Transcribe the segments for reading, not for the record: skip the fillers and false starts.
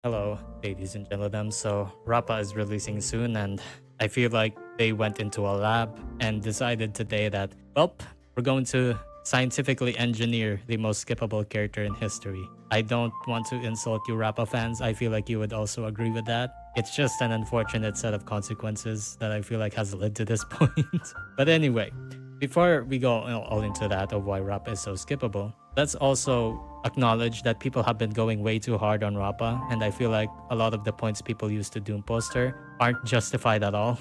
Hello, ladies and gentlemen. So, Rappa is releasing soon, and I feel like they went into a lab and decided today that, well, we're going to scientifically engineer the most skippable character in history. I don't want to insult you, Rappa fans. I feel like you would also agree with that. It's just an unfortunate set of consequences that I feel like has led to this point. But anyway, before we go all into that of why Rappa is so skippable, let's also acknowledge that people have been going way too hard on Rappa, and I feel like a lot of the points people use to doompost her aren't justified at all.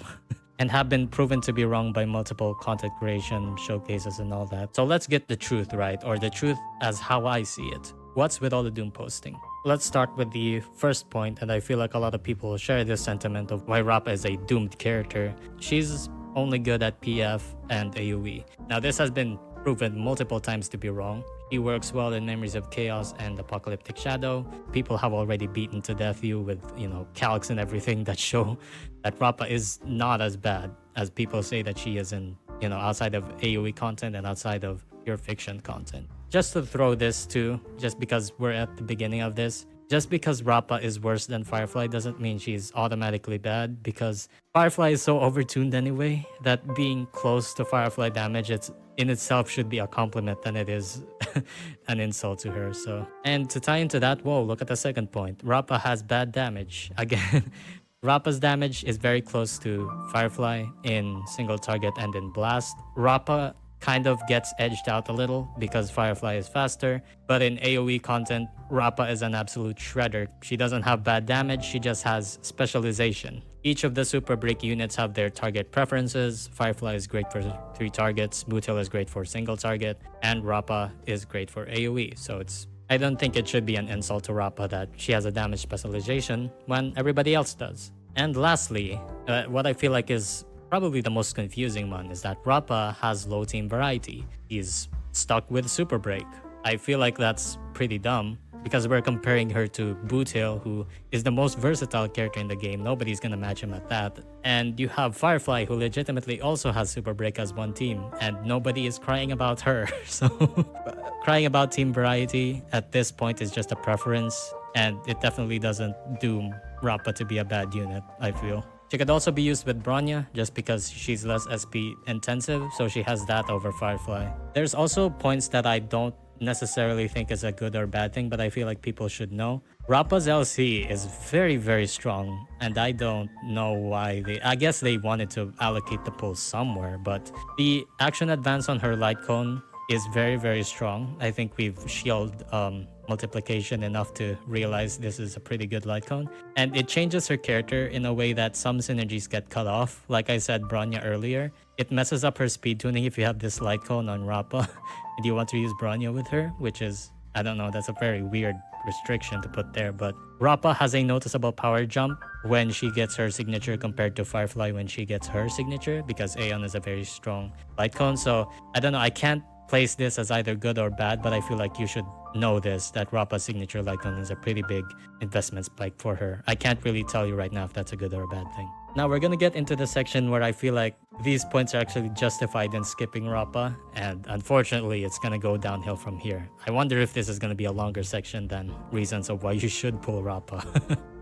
And have been proven to be wrong by multiple content creation showcases and all that. So let's get the truth right, or the truth as how I see it. What's with all the doom posting? Let's start with the first point, and I feel like a lot of people share this sentiment of why Rappa is a doomed character. She's only good at PF and AoE. Now this has been proven multiple times to be wrong. He works well in Memories of Chaos and Apocalyptic Shadow. People have already beaten to death you with, calcs and everything that show that Rappa is not as bad as people say that she is in, outside of AoE content and outside of pure fiction content. Just to throw this too, just because we're at the beginning of this, just because Rappa is worse than Firefly doesn't mean she's automatically bad, because Firefly is so overtuned anyway that being close to Firefly damage, it's in itself should be a compliment than it is an insult to her. So, and to tie into that, whoa, look at the second point. Rappa has bad damage. Again, Rappa's damage is very close to Firefly in single target and in blast. Rappa kind of gets edged out a little because Firefly is faster, but in AoE content, Rappa is an absolute shredder. She doesn't have bad damage, she just has specialization. Each of the super break units have their target preferences. Firefly is great for 3 targets, Bootil is great for single target, and Rappa is great for AoE. So I don't think it should be an insult to Rappa that she has a damage specialization when everybody else does. And lastly, what I feel like is probably the most confusing one is that Rappa has low team variety. He's stuck with Super Break. I feel like that's pretty dumb because we're comparing her to Bootil, who is the most versatile character in the game. Nobody's gonna match him at that. And you have Firefly, who legitimately also has Super Break as one team, and nobody is crying about her. So crying about team variety at this point is just a preference, and it definitely doesn't doom Rappa to be a bad unit, I feel. She could also be used with Bronya just because she's less SP intensive, so she has that over Firefly. There's also points that I don't necessarily think is a good or bad thing, but I feel like people should know. Rappa's LC is very, very strong, and I don't know why I guess they wanted to allocate the pull somewhere, but the action advance on her light cone is very, very strong. I think we've shielded multiplication enough to realize this is a pretty good light cone, and it changes her character in a way that some synergies get cut off. Like I said, Bronya earlier, it messes up her speed tuning if you have this light cone on Rappa and you want to use Bronya with her, which is, I don't know, that's a very weird restriction to put there. But Rappa has a noticeable power jump when she gets her signature compared to Firefly when she gets her signature, because Aeon is a very strong light cone. So I don't know, I can't place this as either good or bad, but I feel like you should know this, that Rappa's signature light cone is a pretty big investment spike for her. I can't really tell you right now if that's a good or a bad thing. Now we're gonna get into the section where I feel like these points are actually justified in skipping Rappa, and unfortunately it's gonna go downhill from here. I wonder if this is gonna be a longer section than reasons of why you should pull Rappa.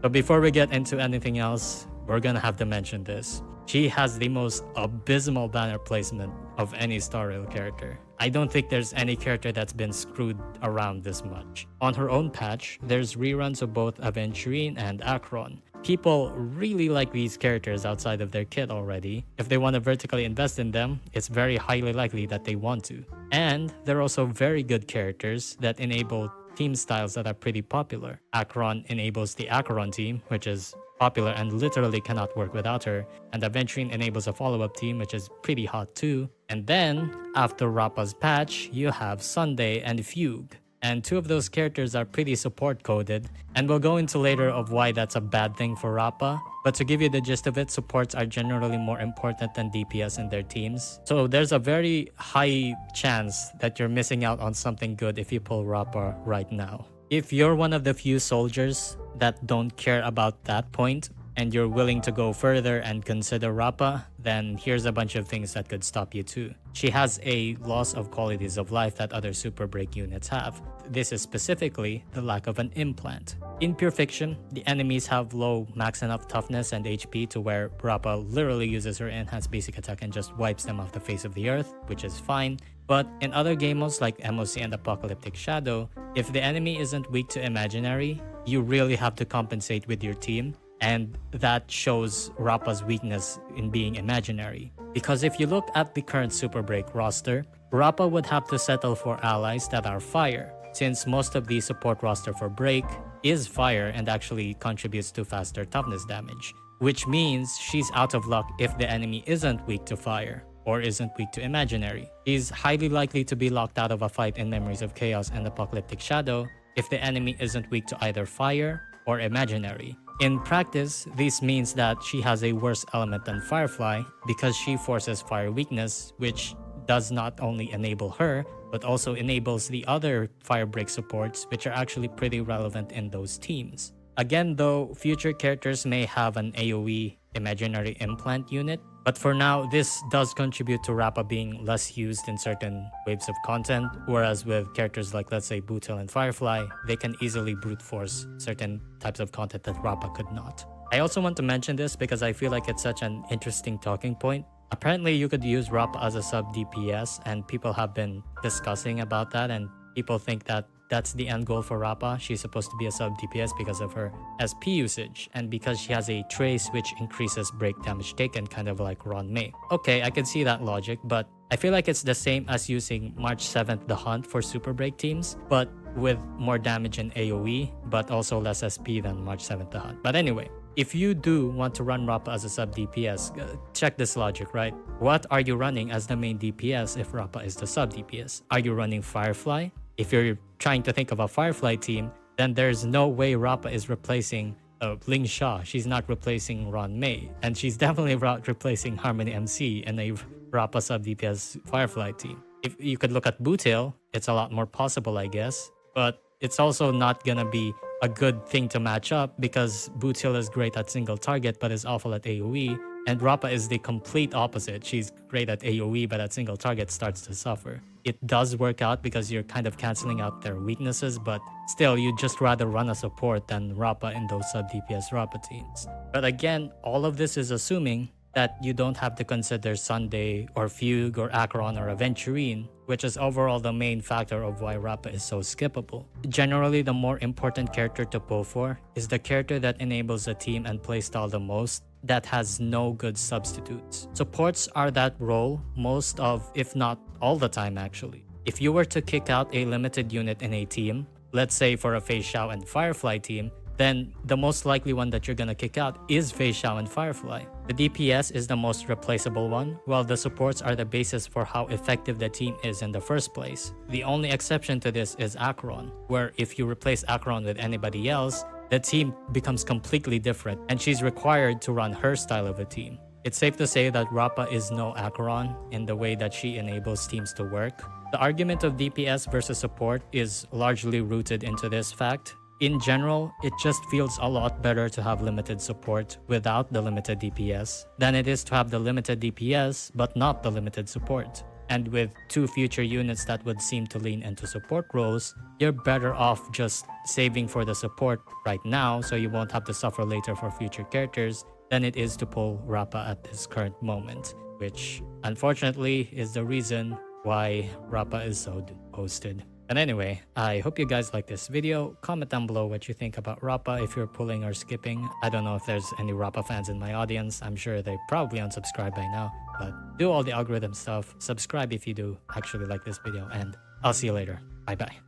But before we get into anything else, we're gonna have to mention this. She has the most abysmal banner placement of any Star Rail character. I don't think there's any character that's been screwed around this much. On her own patch, there's reruns of both Aventurine and Akron. People really like these characters outside of their kit already. If they want to vertically invest in them, it's very highly likely that they want to. And they're also very good characters that enable team styles that are pretty popular. Akron enables the Akron team, which is popular and literally cannot work without her, and Aventurine enables a follow-up team, which is pretty hot too. And then, after Rappa's patch, you have Sunday and Fugue. And 2 of those characters are pretty support coded, and we'll go into later of why that's a bad thing for Rappa. But to give you the gist of it, supports are generally more important than DPS in their teams. So there's a very high chance that you're missing out on something good if you pull Rappa right now. If you're one of the few soldiers that don't care about that point, and you're willing to go further and consider Rappa, then here's a bunch of things that could stop you too. She has a loss of qualities of life that other super break units have. This is specifically the lack of an implant. In pure fiction, the enemies have low max enough toughness and HP to where Rappa literally uses her enhanced basic attack and just wipes them off the face of the earth, which is fine. But in other game modes like MOC and Apocalyptic Shadow, if the enemy isn't weak to imaginary, you really have to compensate with your team, and that shows Rappa's weakness in being imaginary. Because if you look at the current Super Break roster, Rappa would have to settle for allies that are fire, since most of the support roster for Break is fire and actually contributes to faster toughness damage, which means she's out of luck if the enemy isn't weak to fire or isn't weak to imaginary. She's highly likely to be locked out of a fight in Memories of Chaos and Apocalyptic Shadow if the enemy isn't weak to either fire or imaginary. In practice, this means that she has a worse element than Firefly because she forces fire weakness, which does not only enable her, but also enables the other fire break supports, which are actually pretty relevant in those teams. Again though, future characters may have an AoE imaginary implant unit, but for now, this does contribute to Rappa being less used in certain waves of content, whereas with characters like, let's say, Bootil and Firefly, they can easily brute force certain types of content that Rappa could not. I also want to mention this because I feel like it's such an interesting talking point. Apparently, you could use Rappa as a sub DPS, and people have been discussing about that, and people think that that's the end goal for Rappa. She's supposed to be a sub DPS because of her SP usage and because she has a trace which increases break damage taken, kind of like Ron May. Okay, I can see that logic, but I feel like it's the same as using March 7th the Hunt for super break teams, but with more damage in AoE, but also less SP than March 7th the Hunt. But anyway, if you do want to run Rappa as a sub DPS, check this logic, right? What are you running as the main DPS if Rappa is the sub DPS? Are you running Firefly? If you're trying to think of a Firefly team, then there's no way Rappa is replacing Ling Sha. She's not replacing Ron May, and she's definitely replacing Harmony MC in a Rappa sub DPS Firefly team. If you could look at Bootil, it's a lot more possible, I guess, but it's also not gonna be a good thing to match up because Bootil is great at single target but is awful at AoE, and Rappa is the complete opposite. She's great at AoE but at single target starts to suffer. It does work out because you're kind of cancelling out their weaknesses, but still you'd just rather run a support than Rappa in those sub DPS Rappa teams. But again, all of this is assuming that you don't have to consider Sunday or Fugue or Acheron or Aventurine, which is overall the main factor of why Rappa is so skippable. Generally, the more important character to pull for is the character that enables the team and playstyle the most, that has no good substitutes. Supports are that role most of, if not all the time actually. If you were to kick out a limited unit in a team, let's say for a Fei Xiao and Firefly team, then the most likely one that you're gonna kick out is Fei Xiao and Firefly. The DPS is the most replaceable one, while the supports are the basis for how effective the team is in the first place. The only exception to this is Acheron, where if you replace Acheron with anybody else, the team becomes completely different and she's required to run her style of a team. It's safe to say that Rappa is no Acheron in the way that she enables teams to work. The argument of DPS versus support is largely rooted into this fact. In general, it just feels a lot better to have limited support without the limited DPS than it is to have the limited DPS but not the limited support. And with two future units that would seem to lean into support roles, you're better off just saving for the support right now so you won't have to suffer later for future characters than it is to pull Rappa at this current moment, which unfortunately is the reason why Rappa is so posted. But anyway, I hope you guys like this video. Comment down below what you think about Rappa, if you're pulling or skipping. I don't know if there's any Rappa fans in my audience. I'm sure they probably unsubscribed by now. But do all the algorithm stuff. Subscribe if you do actually like this video. And I'll see you later. Bye bye.